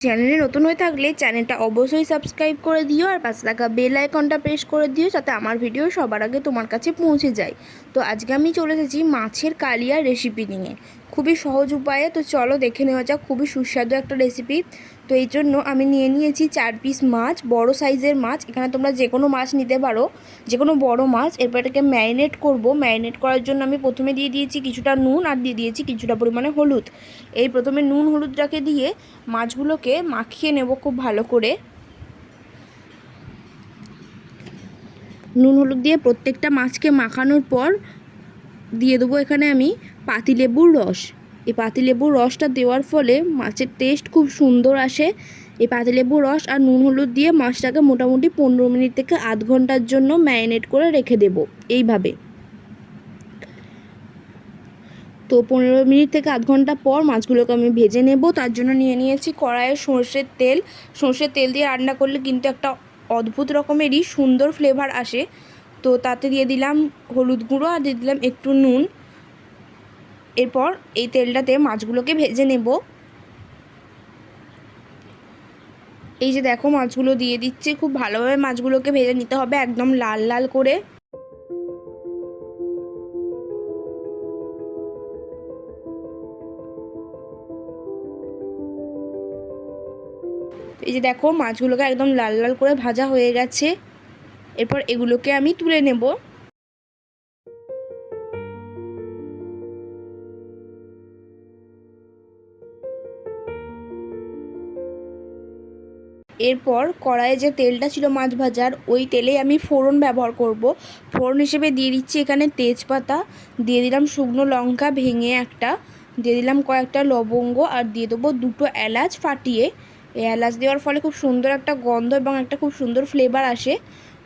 চ্যানেলে নতুন হয়ে থাকলে চ্যানেলটা অবশ্যই সাবস্ক্রাইব করে দিও আর পাশে থাকা বেল আইকনটা প্রেস করে দিও যাতে আমার ভিডিও সবার আগে তোমার কাছে পৌঁছে যায়। তো আজকে আমি চলে এসেছি মাছের কালিয়া রেসিপি নিয়ে, খুবই সহজ উপায়ে। তো চলো দেখে নেওয়া যাক, খুবই সুস্বাদু একটা রেসিপি। তো এই জন্য আমি নিয়ে নিয়েছি 4 পিস মাছ, বড় সাইজের মাছ। এখানে তোমরা যে কোনো মাছ নিতে পারো, যে কোনো বড় মাছ। এরপর এটাকে ম্যারিনেট করব। ম্যারিনেট করার জন্য আমি প্রথমে দিয়ে দিয়েছি কিছুটা নুন আর দিয়ে দিয়েছি কিছুটা পরিমাণে হলুদ। এই প্রথমে নুন হলুদটাকে দিয়ে মাছগুলোকে মাখিয়ে নেব খুব ভালো করে। নুন হলুদ দিয়ে প্রত্যেকটা মাছকে মাখানোর পর দিয়ে দেবো এখানে আমি পাতিলেবুর রস। এই পাতিলেবুর রসটা দেওয়ার ফলে মাছের টেস্ট খুব সুন্দর আসে। এই পাতিলেবুর রস আর নুন হলুদ দিয়ে মাছটাকে মোটামুটি 15 মিনিট থেকে আধ ঘন্টার জন্য ম্যারিনেট করে রেখে দেব এইভাবে। তো 15 মিনিট থেকে আধ ঘন্টা পর মাছগুলোকে আমি ভেজে নেব। তার জন্য নিয়ে নিয়েছি কড়াইয়ে সর্ষের তেল। সর্ষের তেল দিয়ে রান্না করলে কিন্তু একটা অদ্ভুত রকমেরই সুন্দর ফ্লেভার আসে। তো তাতে দিয়ে দিলাম হলুদ গুঁড়ো আর দিয়ে দিলাম একটু নুন। এরপর এই তেলটাতে মাছগুলোকে ভেজে নেব। এই যে দেখো মাছগুলো দিয়ে দিচ্ছি, খুব ভালোভাবে মাছগুলোকে ভেজে নিতে হবে একদম লাল লাল করে। এই যে দেখো মাছগুলোকে একদম লাল লাল করে ভাজা হয়ে গেছে। এরপর এগুলোকে আমি তুলে নেব। এরপর কড়াইয়ে যে তেলটা ছিল মাছ ভাজার, ওই তেলেই আমি ফোড়ন ব্যবহার করব। ফোড়ন হিসেবে দিয়ে দিচ্ছি এখানে তেজপাতা, দিয়ে দিলাম শুকনো লঙ্কা ভেঙে একটা, দিয়ে দিলাম কয়েকটা লবঙ্গ আর দিয়ে দেবো দুটো এলাচ ফাটিয়ে। এই এলাচ দেওয়ার ফলে খুব সুন্দর একটা গন্ধ এবং একটা খুব সুন্দর ফ্লেভার আসে।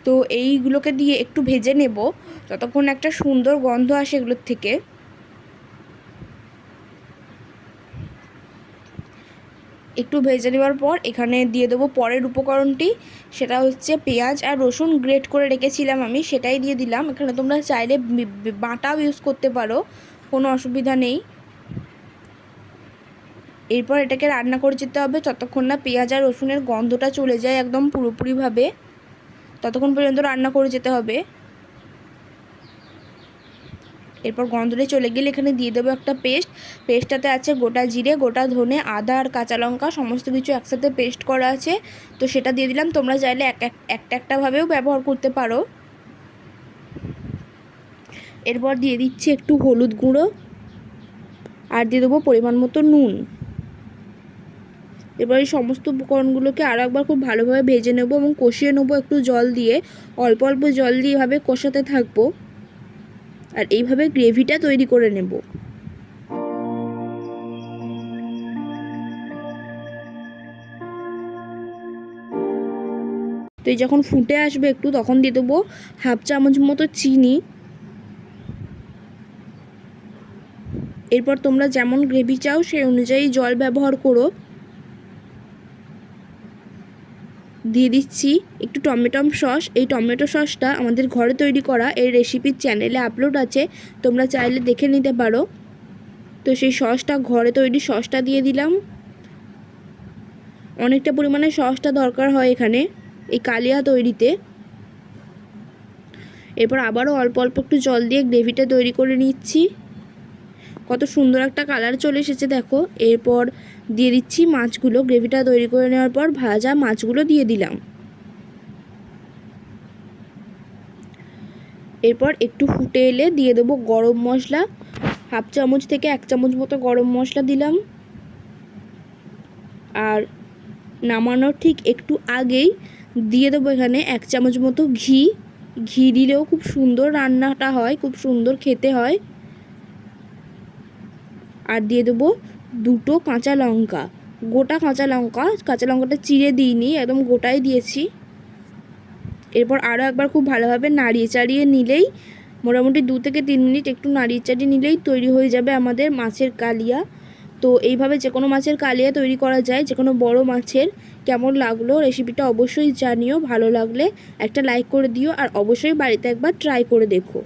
তো এইগুলোকে দিয়ে একটু ভেজে নেব যতক্ষণ একটা সুন্দর গন্ধ আসে এগুলোর থেকে। একটু ভেজে নেওয়ার পর এখানে দিয়ে দেবো পরের উপকরণটি, সেটা হচ্ছে পেঁয়াজ আর রসুন গ্রেট করে রেখেছিলাম আমি, সেটাই দিয়ে দিলাম। এখানে তোমরা চাইলে বাটাও ইউজ করতে পারো, কোনো অসুবিধা নেই। এরপর এটাকে রান্না করে যেতে হবে যতক্ষণ না পেঁয়াজ আর রসুনের গন্ধটা চলে যায় একদম পুরোপুরিভাবে, ততক্ষণ পর্যন্ত রান্না করে যেতে হবে। এরপর গন্ধটা চলে গেলে এখানে দিয়ে দেবো একটা পেস্টটাতে আছে গোটা জিরে, গোটা ধনে, আদা আর কাঁচা লঙ্কা সমস্ত কিছু একসাথে পেস্ট করা আছে। তো সেটা দিয়ে দিলাম। তোমরা চাইলে একটাভাবেও ব্যবহার করতে পারো। এরপর দিয়ে দিচ্ছি একটু হলুদ গুঁড়ো আর দিয়ে দেবো পরিমাণ মতো নুন। এবার এই সমস্ত উপকরণগুলোকে আরও একবার খুব ভালোভাবে ভেজে নেব এবং কষিয়ে নেবো একটু জল দিয়ে। অল্প অল্প জল দিয়ে এভাবে কষাতে থাকবো আর এইভাবে গ্রেভিটা তৈরি করে নেব। তো এই যখন ফুটে আসবে একটু, তখন দিয়ে দেবো হাফ চামচ মতো চিনি। এরপর তোমরা যেমন গ্রেভি চাও সেই অনুযায়ী জল ব্যবহার করো। দিয়ে দিচ্ছি একটু টমেটো সস। এই টমেটো সসটা আমাদের ঘরে তৈরি করা, এই রেসিপির চ্যানেলে আপলোড আছে, তোমরা চাইলে দেখে নিতে পারো। তো সেই সসটা, ঘরে তৈরি সসটা দিয়ে দিলাম। অনেকটা পরিমাণে সসটা দরকার হয় এখানে এই কালিয়া তৈরিতে। এরপর আবারও অল্প অল্প একটু জল দিয়ে গ্রেভিটা তৈরি করে নিচ্ছি। কত সুন্দর একটা কালার চলে এসেছে দেখো। এরপর দিয়ে দিচ্ছি মাছগুলো। গ্রেভিটা তৈরি করে নেওয়ার পর ভাজা মাছগুলো দিয়ে দিলাম। এরপর একটু ফুটে এলে দিয়ে দেবো গরম মশলা, হাফ চামচ থেকে 1 চামচ মতো গরম মশলা দিলাম। আর নামানোর ঠিক একটু আগেই দিয়ে দেবো এখানে 1 চামচ মতো ঘি। ঘি দিলেও খুব সুন্দর রান্নাটা হয়, খুব সুন্দর খেতে হয়। আর দিয়ে দেবো দুটো কাঁচা লঙ্কা, গোটা কাঁচা লঙ্কাটা চিড়ে দিইনি, একদম গোটাই দিয়েছি। এরপর আরও একবার খুব ভালোভাবে নাড়িয়ে চাড়িয়ে নিলেই, মোটামুটি 2 থেকে 3 মিনিট একটু নাড়িয়ে চাড়িয়ে নিলেই তৈরি হয়ে যাবে আমাদের মাছের কালিয়া। তো এইভাবে যে কোনো মাছের কালিয়া তৈরি করা যায়, যে কোনো বড়ো মাছের। কেমন লাগলো রেসিপিটা অবশ্যই জানিও, ভালো লাগলে একটা লাইক করে দিও আর অবশ্যই বাড়িতে একবার ট্রাই করে দেখো।